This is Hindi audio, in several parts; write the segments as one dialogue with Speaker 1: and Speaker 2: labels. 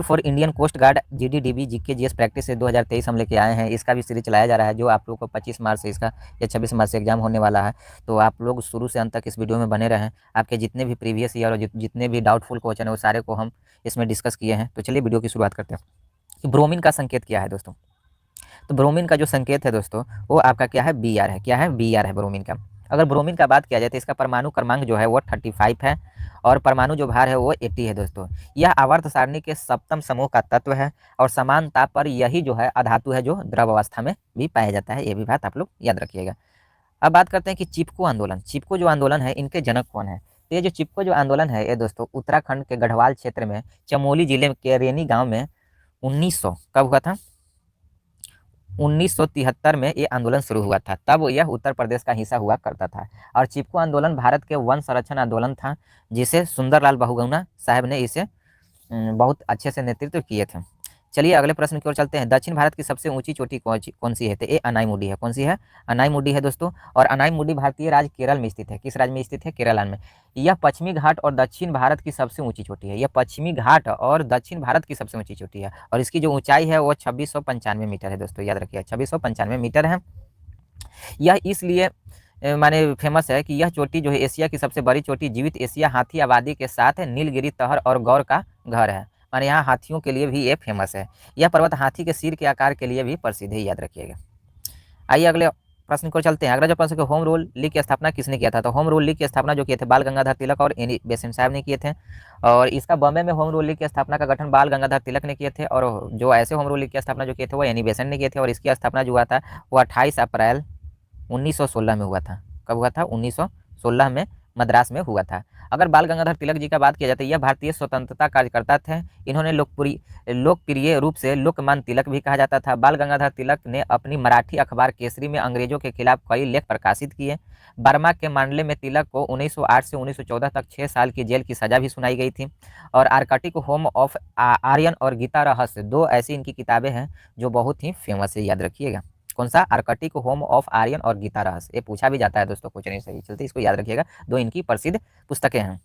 Speaker 1: For Indian coast guard GDDB GK GS practice से 2023 हम लेके आए हैं। इसका भी सीरीज चलाया जा रहा है जो आप लोगों को 25 मार्च से इसका या 26 मार्च से एग्जाम होने वाला है। तो आप लोग शुरू से अंत तक इस वीडियो में बने रहें। आपके जितने भी प्रीवियस ईयर और जितने भी डाउटफुल क्वेश्चन है वो सारे को हम इसमें डिस्कस किए हैं। तो चलिए वीडियो की शुरुआत करते हैं कि ब्रोमीन का संकेत क्या है दोस्तों। तो ब्रोमीन का जो संकेत है दोस्तों वो आपका क्या है, बी आर है। क्या है, बी आर है ब्रोमीन का। अगर ब्रोमीन का बात किया जाए तो इसका परमाणु क्रमांक जो है वो 35 है और परमाणु जो भार है वो 80 है दोस्तों। यह आवर्त सारणी के सप्तम समूह का तत्व है और समान ताप पर यही जो है अधातु है जो द्रव अवस्था में भी पाया जाता है। ये भी बात आप लोग याद रखिएगा। अब बात करते हैं कि चिपको आंदोलन। चिपको जो आंदोलन है इनके जनक कौन है। तो ये जो चिपको जो आंदोलन है ये दोस्तों उत्तराखंड के गढ़वाल क्षेत्र में चमोली जिले के रेनी गांव में 1900 कब हुआ था, 1973 में ये आंदोलन शुरू हुआ था। तब यह उत्तर प्रदेश का हिस्सा हुआ करता था और चिपको आंदोलन भारत के वन संरक्षण आंदोलन था जिसे सुंदरलाल बहुगुणा साहब ने इसे बहुत अच्छे से नेतृत्व किए थे। चलिए अगले प्रश्न की ओर चलते हैं। दक्षिण भारत की सबसे ऊंची चोटी कौन सी है। तो ये अनाईमुडी है। कौन सी है, अनाईमुडी है दोस्तों। और अनाईमुडी भारतीय राज्य केरल में स्थित है। किस राज्य में स्थित है, केरल में। यह पश्चिमी घाट और दक्षिण भारत की सबसे ऊंची चोटी है। यह पश्चिमी घाट और दक्षिण भारत की सबसे ऊंची चोटी है और इसकी जो ऊंचाई है वो 2695 मीटर है दोस्तों। याद रखिए 2695 मीटर है। यह इसलिए माने फेमस है कि यह चोटी जो है एशिया की सबसे बड़ी चोटी जीवित एशिया हाथी आबादी के साथ नीलगिरी तहर और गौर का घर है। माने यहाँ हाथियों के लिए भी ये फेमस है। यह पर्वत हाथी के सिर के आकार के लिए भी प्रसिद्ध है। याद रखिएगा। आइए अगले प्रश्न को चलते हैं। अगला जो प्रश्न है होम रूल लीग की स्थापना किसने किया था। तो होम रूल लीग की स्थापना जो किए थे बाल गंगाधर तिलक और एनी बेसेंट साहब ने किए थे। और इसका बॉम्बे में होम रूल लीग की स्थापना का गठन बाल गंगाधर तिलक ने किए थे और जो ऐसे होम रूल लीग की स्थापना जो किए थे वो एनी बेसेंट ने किए थे। और इसकी स्थापना जो हुआ था वो 28 अप्रैल 1916 में हुआ था। कब हुआ था, 1916 में मद्रास में हुआ था। अगर बाल गंगाधर तिलक जी का बात किया जाए तो यह भारतीय स्वतंत्रता कार्यकर्ता थे। इन्होंने लोकप्रिय रूप से लोकमान्य तिलक भी कहा जाता था। बाल गंगाधर तिलक ने अपनी मराठी अखबार केसरी में अंग्रेजों के खिलाफ कई लेख प्रकाशित किए। बर्मा के मामले में तिलक को 1908 से 1914 तक 6 साल की जेल की सजा भी सुनाई गई थी। और आर्कटिक होम ऑफ आर्यन और गीता रहस्य दो ऐसी इनकी किताबें हैं जो बहुत ही फेमस है। याद रखिएगा। कौन सा, आर्कटिक होम ऑफ आर्यन और गीता रहस्य। ये पूछा भी जाता है दोस्तों क्वेश्चन नहीं सही चलते, इसको याद रखिएगा। दो इनकी प्रसिद्ध पुस्तकें हैं।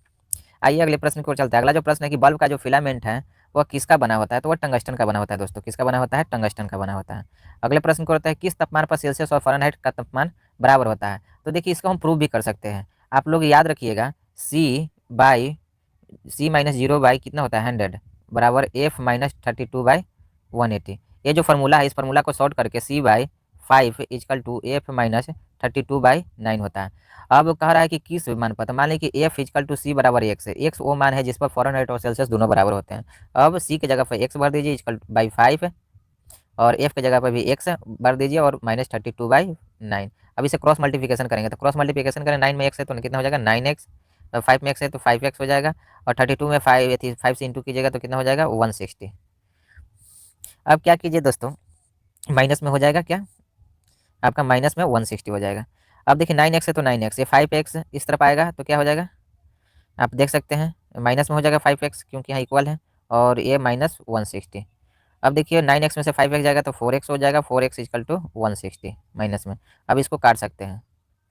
Speaker 1: आइए अगले प्रश्न की ओर चलते हैं। अगला जो प्रश्न है कि बल्ब का जो फिलामेंट है वह किसका बना होता है। तो वह टंगस्टन का बना होता है दोस्तों। किसका बना होता है, टंगस्टन का बना होता है। अगले प्रश्न को होता है किस तापमान पर सेल्सियस और फ़ारेनहाइट का तापमान बराबर होता है। तो देखिए इसको हम प्रूव भी कर सकते हैं। आप लोग याद रखिएगा C-0 कितना होता है 100 बराबर F-32/180। ये जो फार्मूला है इस फार्मूला को शॉर्ट करके C/5 = F-32/9 होता है। अब कह रहा है कि किस मान पर, तो मान लीजिए कि F = C बराबर x है। x वो मान है जिस पर फ़ारेनहाइट और सेल्सियस दोनों बराबर होते हैं। अब C की जगह पर x भर दीजिए =5 और F की जगह पर भी x भर दीजिए और -32/9। अब इसे क्रॉस मल्टीप्लिकेशन करेंगे तो क्रॉस मल्टीप्लिकेशन करें 9 में x है तो कितना हो जाएगा 9x, 5 में x है तो 5x हो जाएगा और 32 में 5 से इंटू कीजिएगा तो कितना हो जाएगा 160। अब क्या कीजिए दोस्तों, माइनस में हो जाएगा क्या, आपका माइनस में 160 हो जाएगा। अब देखिए 9x है तो 9x, ये 5x इस तरफ आएगा तो क्या हो जाएगा, आप देख सकते हैं माइनस में हो जाएगा 5x क्योंकि यहाँ इक्वल है और ये -160। अब देखिए 9x में से 5x जाएगा तो 4x हो जाएगा, 4x = 160 माइनस में। अब इसको काट सकते हैं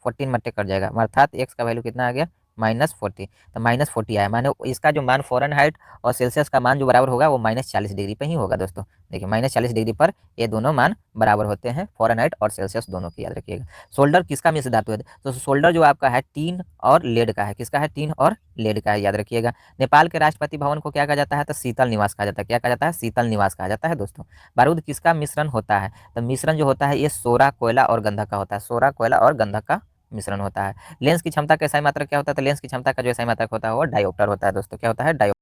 Speaker 1: 14 मट्टे कट जाएगा अर्थात x का वैल्यू कितना आ गया -40। तो -40 आया माने इसका जो मान फ़ारेनहाइट और सेल्सियस का मान जो बराबर होगा वो -40 डिग्री पे ही होगा दोस्तों। देखिए -40 डिग्री पर ये दोनों मान बराबर होते हैं, फ़ारेनहाइट और सेल्सियस दोनों की। याद रखिएगा। सोल्डर किसका मिश्र धातु है, तो सोल्डर जो आपका है टीन और लेड का है। किसका है, टीन और लेड का है। याद रखिएगा। नेपाल के राष्ट्रपति भवन को क्या कहा जाता है, तो शीतल निवास कहा जाता है। क्या कहा जाता है, शीतल निवास कहा जाता है दोस्तों। बारूद किसका मिश्रण होता है, तो मिश्रण जो होता है ये सोरा, कोयला और गंधक का होता है। सोरा, कोयला और गंधक का मिश्रण होता है। लेंस की क्षमता का एसआई मात्रक क्या होता है, तो लेंस की क्षमता का जो एसआई मात्रक होता है वो डायोप्टर होता है दोस्तों। क्या होता है, डायोप्टर।